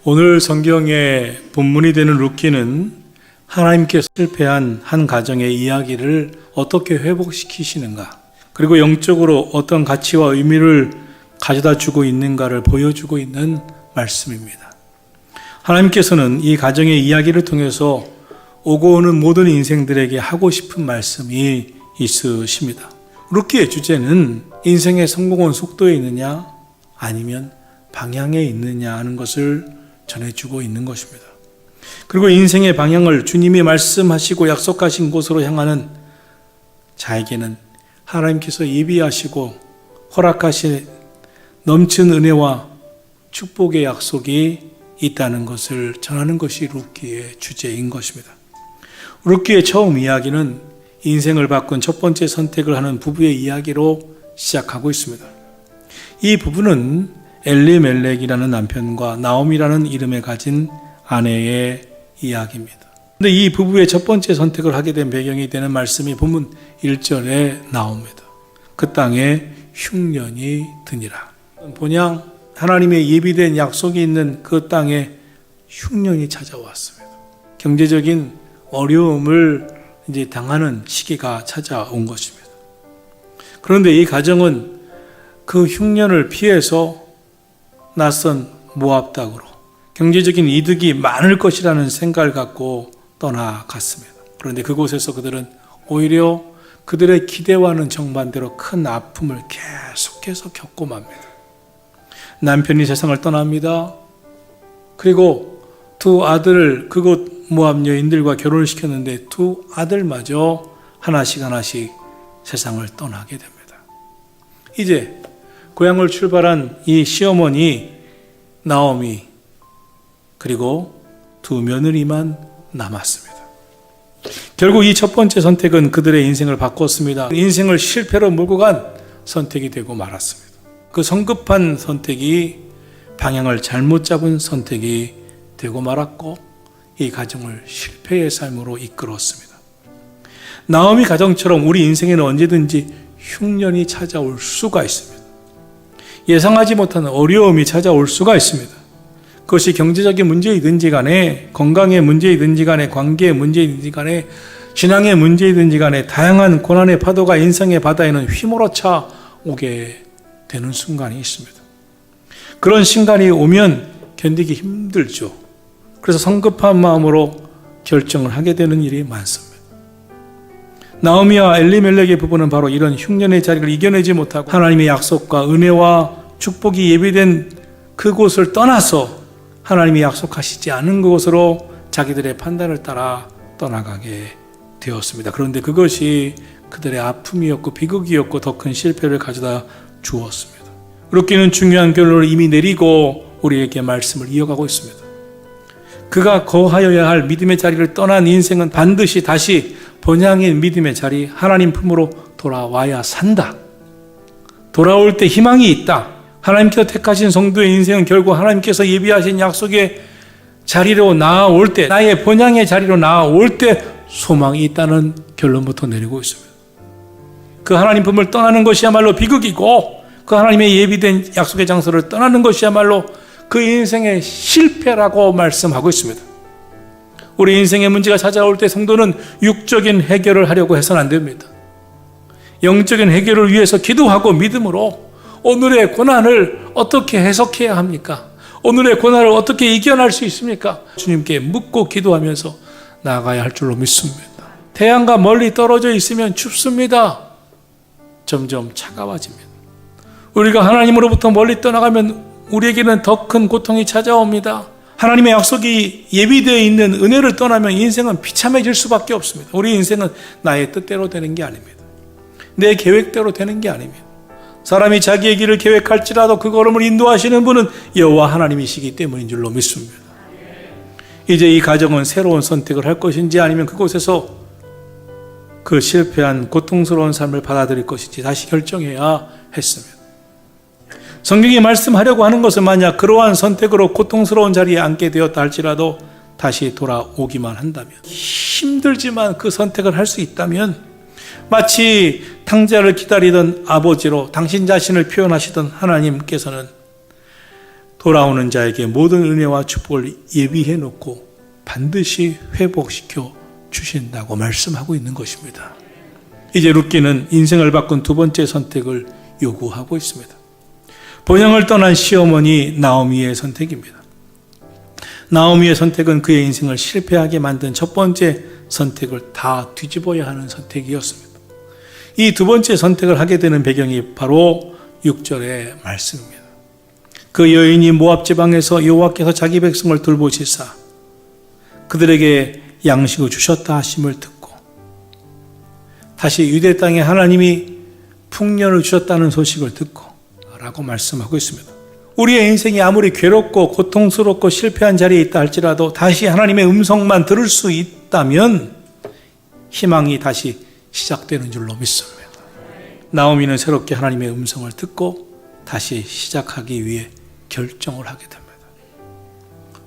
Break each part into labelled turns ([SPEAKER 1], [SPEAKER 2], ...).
[SPEAKER 1] 오늘 성경의 본문이 되는 룻기는 하나님께서 실패한 한 가정의 이야기를 어떻게 회복시키시는가, 그리고 영적으로 어떤 가치와 의미를 가져다 주고 있는가를 보여주고 있는 말씀입니다. 하나님께서는 이 가정의 이야기를 통해서 오고 오는 모든 인생들에게 하고 싶은 말씀이 있으십니다. 룻기의 주제는 인생의 성공은 속도에 있느냐 아니면 방향에 있느냐 하는 것을 전해주고 있는 것입니다. 그리고 인생의 방향을 주님이 말씀하시고 약속하신 곳으로 향하는 자에게는 하나님께서 예비하시고 허락하신 넘치는 은혜와 축복의 약속이 있다는 것을 전하는 것이 룻기의 주제인 것입니다. 룻기의 처음 이야기는 인생을 바꾼 첫 번째 선택을 하는 부부의 이야기로 시작하고 있습니다. 이 부부는 엘리멜렉이라는 남편과 나옴이라는 이름을 가진 아내의 이야기입니다. 그런데 이 부부의 첫 번째 선택을 하게 된 배경이 되는 말씀이 본문 1절에 나옵니다. 그 땅에 흉년이 드니라. 본향 하나님의 예비된 약속이 있는 그 땅에 흉년이 찾아왔습니다. 경제적인 어려움을 이제 당하는 시기가 찾아온 것입니다. 그런데 이 가정은 그 흉년을 피해서 낯선 모압 땅으로 경제적인 이득이 많을 것이라는 생각을 갖고 떠나갔습니다. 그런데 그곳에서 그들은 오히려 그들의 기대와는 정반대로 큰 아픔을 계속해서 겪고 맙니다. 남편이 세상을 떠납니다. 그리고 두 아들을 그곳 모압 여인들과 결혼을 시켰는데 두 아들마저 하나씩 세상을 떠나게 됩니다. 이제 고향을 출발한 이 시어머니 나오미, 그리고 두 며느리만 남았습니다. 결국 이 첫 번째 선택은 그들의 인생을 바꿨습니다. 인생을 실패로 몰고 간 선택이 되고 말았습니다. 그 성급한 선택이 방향을 잘못 잡은 선택이 되고 말았고 이 가정을 실패의 삶으로 이끌었습니다. 나오미 가정처럼 우리 인생에는 언제든지 흉년이 찾아올 수가 있습니다. 예상하지 못한 어려움이 찾아올 수가 있습니다. 그것이 경제적인 문제이든지 간에, 건강의 문제이든지 간에, 관계의 문제이든지 간에, 신앙의 문제이든지 간에 다양한 고난의 파도가 인생의 바다에는 휘몰아쳐 오게 되는 순간이 있습니다. 그런 순간이 오면 견디기 힘들죠. 그래서 성급한 마음으로 결정을 하게 되는 일이 많습니다. 나오미와 엘리멜렉의 부부는 바로 이런 흉년의 자리를 이겨내지 못하고 하나님의 약속과 은혜와 축복이 예비된 그곳을 떠나서 하나님이 약속하시지 않은 그곳으로 자기들의 판단을 따라 떠나가게 되었습니다. 그런데 그것이 그들의 아픔이었고 비극이었고 더 큰 실패를 가져다 주었습니다. 룻기는 중요한 결론을 이미 내리고 우리에게 말씀을 이어가고 있습니다. 그가 거하여야 할 믿음의 자리를 떠난 인생은 반드시 다시 본향인 믿음의 자리, 하나님 품으로 돌아와야 산다. 돌아올 때 희망이 있다. 하나님께서 택하신 성도의 인생은 결국 하나님께서 예비하신 약속의 자리로 나아올 때, 나의 본향의 자리로 나아올 때 소망이 있다는 결론부터 내리고 있습니다. 그 하나님 품을 떠나는 것이야말로 비극이고 그 하나님의 예비된 약속의 장소를 떠나는 것이야말로 그 인생의 실패라고 말씀하고 있습니다. 우리 인생의 문제가 찾아올 때 성도는 육적인 해결을 하려고 해서는 안 됩니다. 영적인 해결을 위해서 기도하고 믿음으로 오늘의 고난을 어떻게 해석해야 합니까? 오늘의 고난을 어떻게 이겨낼 수 있습니까? 주님께 묻고 기도하면서 나아가야 할 줄로 믿습니다. 태양과 멀리 떨어져 있으면 춥습니다. 점점 차가워집니다. 우리가 하나님으로부터 멀리 떠나가면 우리에게는 더 큰 고통이 찾아옵니다. 하나님의 약속이 예비되어 있는 은혜를 떠나면 인생은 비참해질 수밖에 없습니다. 우리 인생은 나의 뜻대로 되는 게 아닙니다. 내 계획대로 되는 게 아닙니다. 사람이 자기의 길을 계획할지라도 그 걸음을 인도하시는 분은 여호와 하나님이시기 때문인 줄로 믿습니다. 이제 이 가정은 새로운 선택을 할 것인지 아니면 그곳에서 그 실패한 고통스러운 삶을 받아들일 것인지 다시 결정해야 했습니다. 성경이 말씀하려고 하는 것은 만약 그러한 선택으로 고통스러운 자리에 앉게 되었다 할지라도 다시 돌아오기만 한다면, 힘들지만 그 선택을 할 수 있다면 마치 탕자를 기다리던 아버지로 당신 자신을 표현하시던 하나님께서는 돌아오는 자에게 모든 은혜와 축복을 예비해 놓고 반드시 회복시켜 주신다고 말씀하고 있는 것입니다. 이제 룻기는 인생을 바꾼 두 번째 선택을 요구하고 있습니다. 본향을 떠난 시어머니 나오미의 선택입니다. 나오미의 선택은 그의 인생을 실패하게 만든 첫 번째 선택을 다 뒤집어야 하는 선택이었습니다. 이 두 번째 선택을 하게 되는 배경이 바로 6절의 말씀입니다. 그 여인이 모압 지방에서 여호와께서 자기 백성을 돌보시사 그들에게 양식을 주셨다 하심을 듣고 다시 유대 땅에 하나님이 풍년을 주셨다는 소식을 듣고 라고 말씀하고 있습니다. 우리의 인생이 아무리 괴롭고 고통스럽고 실패한 자리에 있다 할지라도 다시 하나님의 음성만 들을 수 있다면 희망이 다시 시작되는 줄로 믿습니다. 나오미는 새롭게 하나님의 음성을 듣고 다시 시작하기 위해 결정을 하게 됩니다.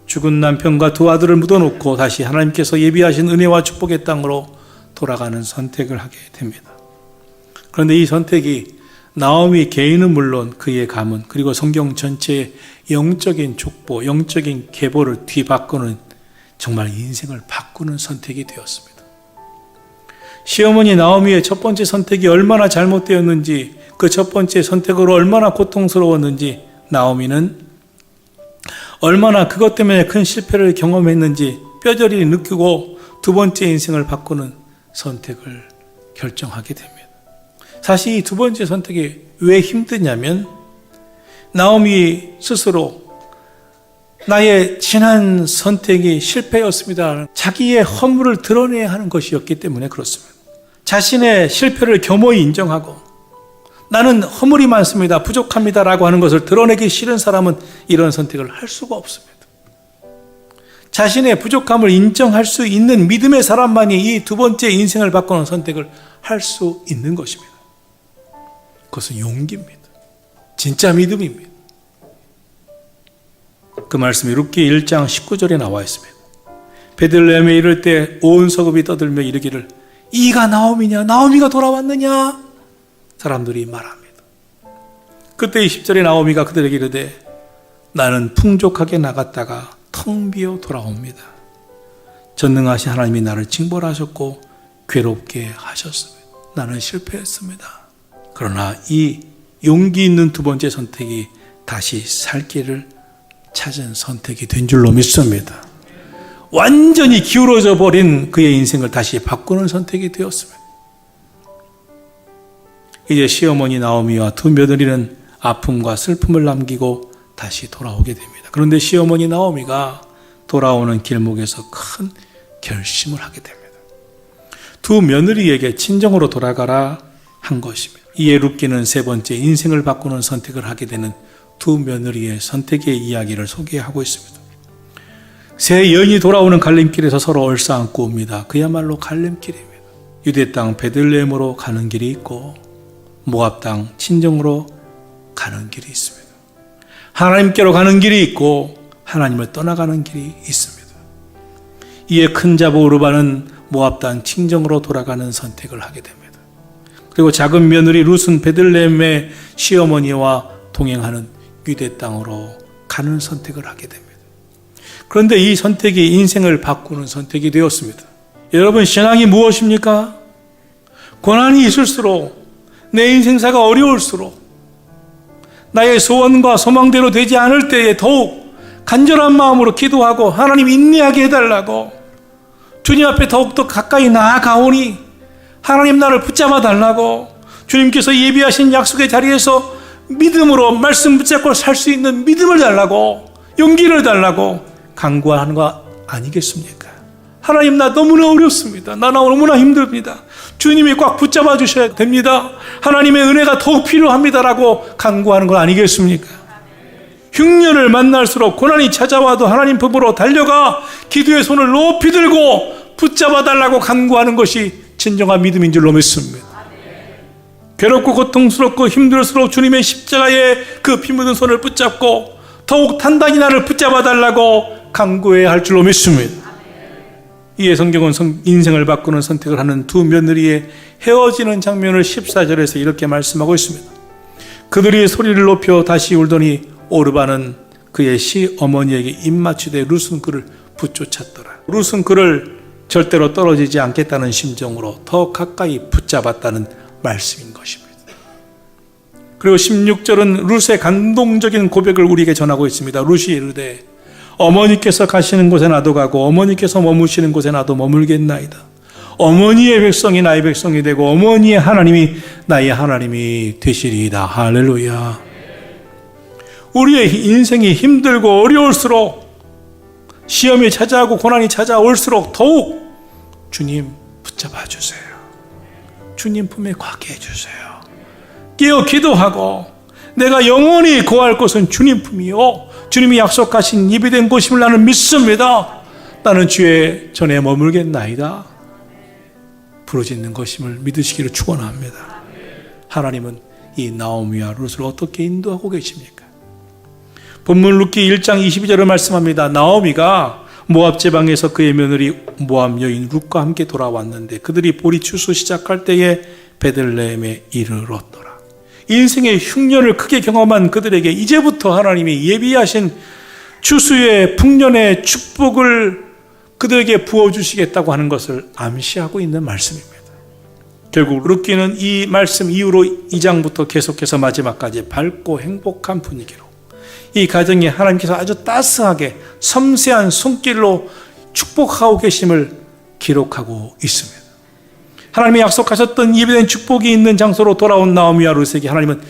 [SPEAKER 1] 죽은 남편과 두 아들을 묻어놓고 다시 하나님께서 예비하신 은혜와 축복의 땅으로 돌아가는 선택을 하게 됩니다. 그런데 이 선택이 나오미 개인은 물론 그의 가문 그리고 성경 전체의 영적인 족보, 영적인 계보를 뒤바꾸는 정말 인생을 바꾸는 선택이 되었습니다. 시어머니 나오미의 첫 번째 선택이 얼마나 잘못되었는지, 그 첫 번째 선택으로 얼마나 고통스러웠는지, 나오미는 얼마나 그것 때문에 큰 실패를 경험했는지 뼈저리 느끼고 두 번째 인생을 바꾸는 선택을 결정하게 됩니다. 사실 이 두 번째 선택이 왜 힘드냐면 나오미 스스로 나의 지난 선택이 실패였습니다. 자기의 허물을 드러내야 하는 것이었기 때문에 그렇습니다. 자신의 실패를 겸허히 인정하고 나는 허물이 많습니다, 부족합니다 라고 하는 것을 드러내기 싫은 사람은 이런 선택을 할 수가 없습니다. 자신의 부족함을 인정할 수 있는 믿음의 사람만이 이 두 번째 인생을 바꾸는 선택을 할 수 있는 것입니다. 그것은 용기입니다. 진짜 믿음입니다. 그 말씀이 룻기 1장 19절에 나와 있습니다. 베들레헴에 이를 때 온 서급이 떠들며 이르기를 이가 나오미냐, 나오미가 돌아왔느냐 사람들이 말합니다. 그때 20절에 나오미가 그들에게 이르되 나는 풍족하게 나갔다가 텅 비어 돌아옵니다. 전능하신 하나님이 나를 징벌하셨고 괴롭게 하셨습니다. 나는 실패했습니다. 그러나 이 용기 있는 두 번째 선택이 다시 살 길을 찾은 선택이 된 줄로 믿습니다. 완전히 기울어져 버린 그의 인생을 다시 바꾸는 선택이 되었습니다. 이제 시어머니 나오미와 두 며느리는 아픔과 슬픔을 남기고 다시 돌아오게 됩니다. 그런데 시어머니 나오미가 돌아오는 길목에서 큰 결심을 하게 됩니다. 두 며느리에게 친정으로 돌아가라 한 것입니다. 이에 룻기는 세 번째 인생을 바꾸는 선택을 하게 되는 두 며느리의 선택의 이야기를 소개하고 있습니다. 세 여인이 돌아오는 갈림길에서 서로 얼싸안고 옵니다. 그야말로 갈림길입니다. 유대 땅 베들레헴으로 가는 길이 있고 모압 땅 친정으로 가는 길이 있습니다. 하나님께로 가는 길이 있고 하나님을 떠나가는 길이 있습니다. 이에 큰 자보 오르바는 모압 땅 친정으로 돌아가는 선택을 하게 됩니다. 그리고 작은 며느리 룻은 베들레헴의 시어머니와 동행하는 유대 땅으로 가는 선택을 하게 됩니다. 그런데 이 선택이 인생을 바꾸는 선택이 되었습니다. 여러분, 신앙이 무엇입니까? 고난이 있을수록, 내 인생사가 어려울수록, 나의 소원과 소망대로 되지 않을 때에 더욱 간절한 마음으로 기도하고 하나님 인내하게 해달라고, 주님 앞에 더욱더 가까이 나아가오니 하나님 나를 붙잡아 달라고, 주님께서 예비하신 약속의 자리에서 믿음으로 말씀 붙잡고 살 수 있는 믿음을 달라고, 용기를 달라고 간구하는 거 아니겠습니까? 하나님, 나 너무나 어렵습니다. 나 너무나 힘듭니다. 주님이 꽉 붙잡아 주셔야 됩니다. 하나님의 은혜가 더욱 필요합니다라고 간구하는 거 아니겠습니까? 흉년을 만날수록 고난이 찾아와도 하나님 품으로 달려가 기도의 손을 높이 들고 붙잡아 달라고 간구하는 것이 진정한 믿음인 줄로 믿습니다. 괴롭고 고통스럽고 힘들수록 주님의 십자가에 그 피 묻은 손을 붙잡고 더욱 단단히 나를 붙잡아 달라고 간구해야 할 줄로 믿습니다. 이에 성경은 인생을 바꾸는 선택을 하는 두 며느리의 헤어지는 장면을 14절에서 이렇게 말씀하고 있습니다. 그들이 소리를 높여 다시 울더니 오르바는 그의 시어머니에게 입맞추되 룻은 그를 붙쫓았더라. 룻은 그를 절대로 떨어지지 않겠다는 심정으로 더 가까이 붙잡았다는 말씀인 것입니다. 그리고 16절은 룻의 감동적인 고백을 우리에게 전하고 있습니다. 룻이 이르되 어머니께서 가시는 곳에 나도 가고 어머니께서 머무시는 곳에 나도 머물겠나이다. 어머니의 백성이 나의 백성이 되고 어머니의 하나님이 나의 하나님이 되시리이다. 할렐루야. 우리의 인생이 힘들고 어려울수록, 시험이 찾아오고 고난이 찾아올수록 더욱 주님 붙잡아 주세요. 주님 품에 갖게 해주세요. 깨어 기도하고 내가 영원히 거할 곳은 주님 품이요 주님이 약속하신 입이 된 곳임을 나는 믿습니다. 나는 주의 전에 머물겠나이다. 부르짖는 것임을 믿으시기를 축원합니다. 하나님은 이 나오미와 룻을 어떻게 인도하고 계십니까? 본문 룻기 1장 22절을 말씀합니다. 나오미가 모압 지방에서 그의 며느리 모압 여인 룻과 함께 돌아왔는데 그들이 보리 추수 시작할 때에 베들레헴에 이르렀더라. 인생의 흉년을 크게 경험한 그들에게 이제부터 하나님이 예비하신 추수의 풍년의 축복을 그들에게 부어주시겠다고 하는 것을 암시하고 있는 말씀입니다. 결국 룻기는 이 말씀 이후로 2장부터 계속해서 마지막까지 밝고 행복한 분위기로 이 가정이 하나님께서 아주 따스하게 섬세한 손길로 축복하고 계심을 기록하고 있습니다. 하나님이 약속하셨던 예비된 축복이 있는 장소로 돌아온 나오미와 룻에게 하나님은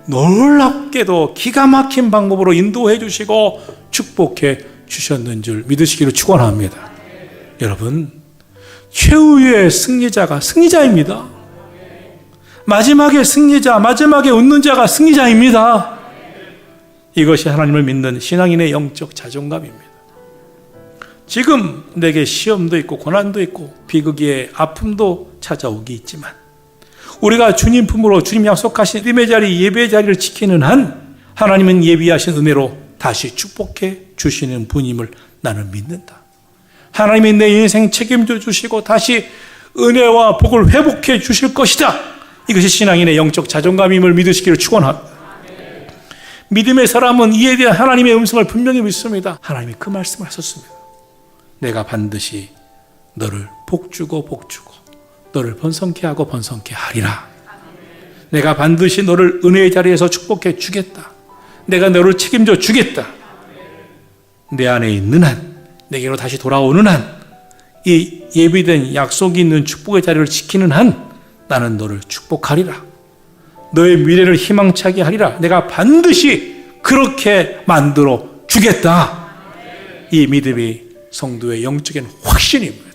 [SPEAKER 1] 놀랍게도 기가 막힌 방법으로 인도해 주시고 축복해 주셨는 줄 믿으시기를 축원합니다. 여러분, 최후의 승리자가 승리자입니다. 마지막에 승리자, 마지막에 웃는 자가 승리자입니다. 이것이 하나님을 믿는 신앙인의 영적 자존감입니다. 지금 내게 시험도 있고 고난도 있고 비극의 아픔도 찾아오기 있지만 우리가 주님 품으로 주님 약속하신 믿음의 자리, 예배의 자리를 지키는 한 하나님은 예비하신 은혜로 다시 축복해 주시는 분임을 나는 믿는다. 하나님이 내 인생 책임져 주시고 다시 은혜와 복을 회복해 주실 것이다. 이것이 신앙인의 영적 자존감임을 믿으시기를 축원합니다. 믿음의 사람은 이에 대한 하나님의 음성을 분명히 믿습니다. 하나님이 그 말씀을 하셨습니다. 내가 반드시 너를 복주고 복주고 너를 번성케 하고 번성케 하리라. 내가 반드시 너를 은혜의 자리에서 축복해 주겠다. 내가 너를 책임져 주겠다. 내 안에 있는 한, 내게로 다시 돌아오는 한, 이 예비된 약속이 있는 축복의 자리를 지키는 한 나는 너를 축복하리라. 너의 미래를 희망차게 하리라. 내가 반드시 그렇게 만들어 주겠다. 이 믿음이 성도의 영적인 확신입니다.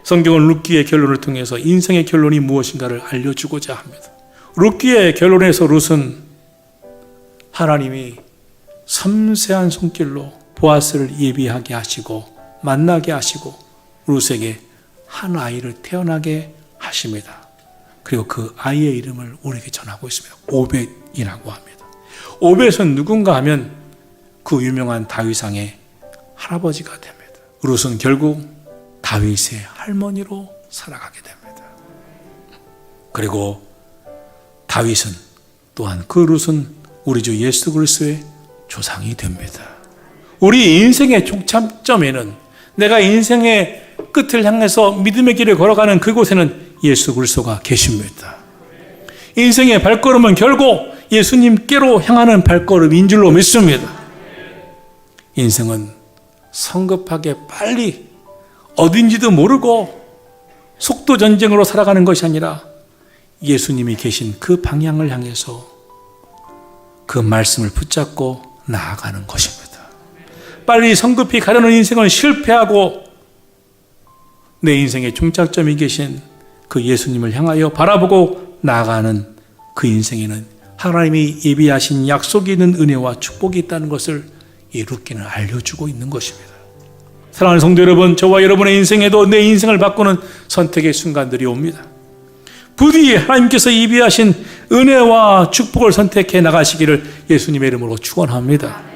[SPEAKER 1] 성경은 룻기의 결론을 통해서 인생의 결론이 무엇인가를 알려주고자 합니다. 룻기의 결론에서 룻은 하나님이 섬세한 손길로 보아스를 예비하게 하시고 만나게 하시고 룻에게 한 아이를 태어나게 하십니다. 그리고 그 아이의 이름을 우리에게 전하고 있습니다. 오벳이라고 합니다. 오벳은 누군가 하면 그 유명한 다윗왕의 할아버지가 됩니다. 룻은 결국 다윗의 할머니로 살아가게 됩니다. 그리고 다윗은 또한 그 룻은 우리 주 예수 그리스도의 조상이 됩니다. 우리 인생의 종착점에는 내가 인생의 끝을 향해서 믿음의 길을 걸어가는 그곳에는 예수 그리스도가 계십니다. 인생의 발걸음은 결국 예수님께로 향하는 발걸음인 줄로 믿습니다. 인생은 성급하게 빨리 어딘지도 모르고 속도 전쟁으로 살아가는 것이 아니라 예수님이 계신 그 방향을 향해서 그 말씀을 붙잡고 나아가는 것입니다. 빨리 성급히 가려는 인생은 실패하고 내 인생의 종착점이 계신 그 예수님을 향하여 바라보고 나아가는 그 인생에는 하나님이 예비하신 약속이 있는 은혜와 축복이 있다는 것을 이 룻기는 알려주고 있는 것입니다. 사랑하는 성도 여러분, 저와 여러분의 인생에도 내 인생을 바꾸는 선택의 순간들이 옵니다. 부디 하나님께서 예비하신 은혜와 축복을 선택해 나가시기를 예수님의 이름으로 축원합니다.